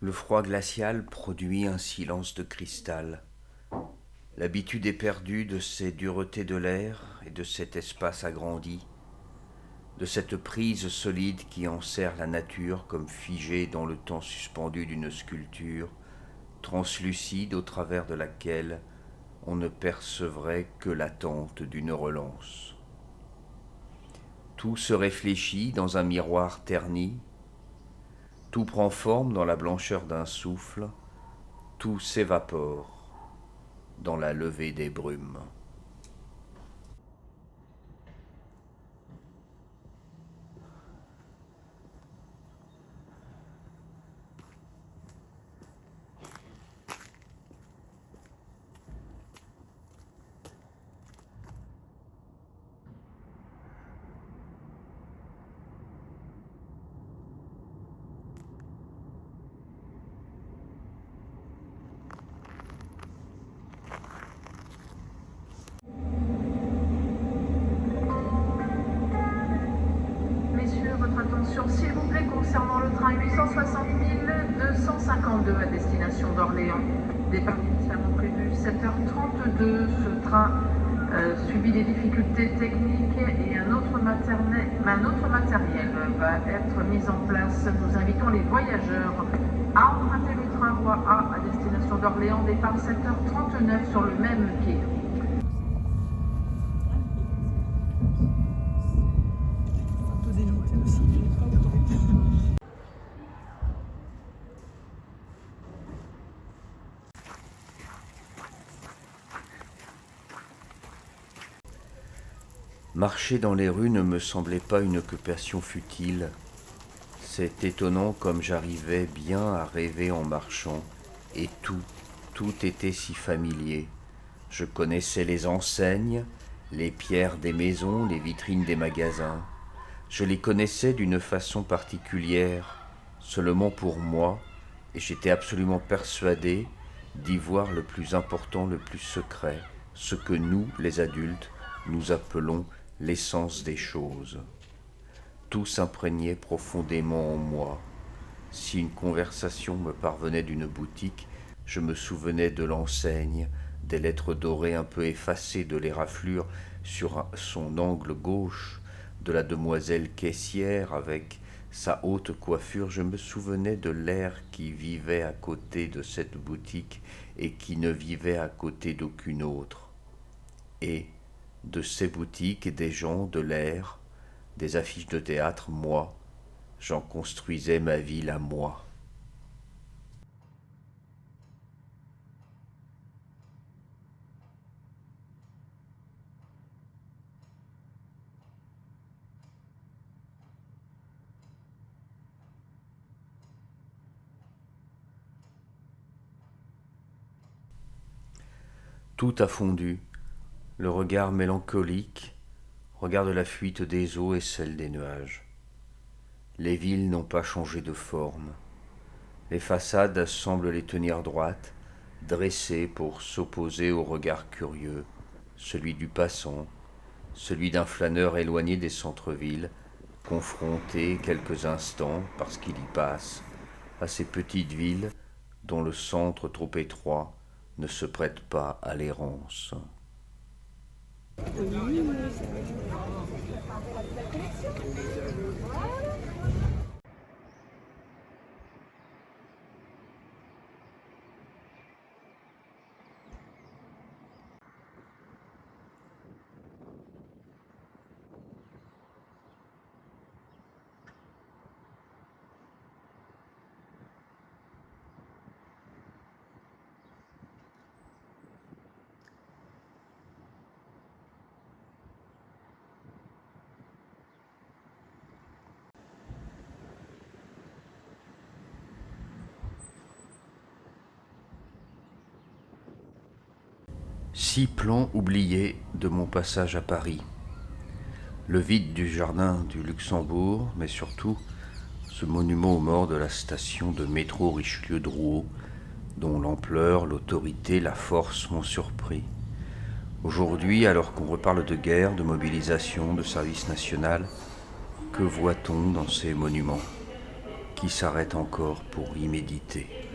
Le froid glacial produit un silence de cristal. L'habitude est perdue de ces duretés de l'air et de cet espace agrandi, de cette prise solide qui enserre la nature comme figée dans le temps suspendu d'une sculpture, translucide au travers de laquelle on ne percevrait que l'attente d'une relance. Tout se réfléchit dans un miroir terni, tout prend forme dans la blancheur d'un souffle, tout s'évapore dans la levée des brumes. Messieurs, votre attention s'il vous plaît concernant le train 860 252 à destination d'Orléans. Départ initialement prévu 7h32. Ce train subit des difficultés techniques et un autre matériel va être mis en place. Nous invitons les voyageurs à emprunter le train Roi A à destination d'Orléans. Départ 7h39 sur le même quai. Marcher dans les rues ne me semblait pas une occupation futile. C'est étonnant comme j'arrivais bien à rêver en marchant, et tout était si familier. Je connaissais les enseignes, les pierres des maisons, les vitrines des magasins. Je les connaissais d'une façon particulière, seulement pour moi, et j'étais absolument persuadé d'y voir le plus important, le plus secret, ce que nous, les adultes, nous appelons l'essence des choses. Tout s'imprégnait profondément en moi. Si une conversation me parvenait d'une boutique, je me souvenais de l'enseigne, des lettres dorées un peu effacées de l'éraflure sur son angle gauche, de la demoiselle caissière avec sa haute coiffure. Je me souvenais de l'air qui vivait à côté de cette boutique et qui ne vivait à côté d'aucune autre. Et de ces boutiques, des gens, de l'air, des affiches de théâtre, moi, j'en construisais ma ville à moi. Tout a fondu, le regard mélancolique regarde la fuite des eaux et celle des nuages. Les villes n'ont pas changé de forme. Les façades semblent les tenir droites, dressées pour s'opposer au regard curieux, celui du passant, celui d'un flâneur éloigné des centres-villes, confronté quelques instants, parce qu'il y passe, à ces petites villes dont le centre trop étroit ne se prête pas à l'errance. Six plans oubliés de mon passage à Paris. Le vide du jardin du Luxembourg, mais surtout ce monument aux morts de la station de métro Richelieu-Drouot, dont l'ampleur, l'autorité, la force m'ont surpris. Aujourd'hui, alors qu'on reparle de guerre, de mobilisation, de service national, que voit-on dans ces monuments ? qui s'arrête encore pour y méditer.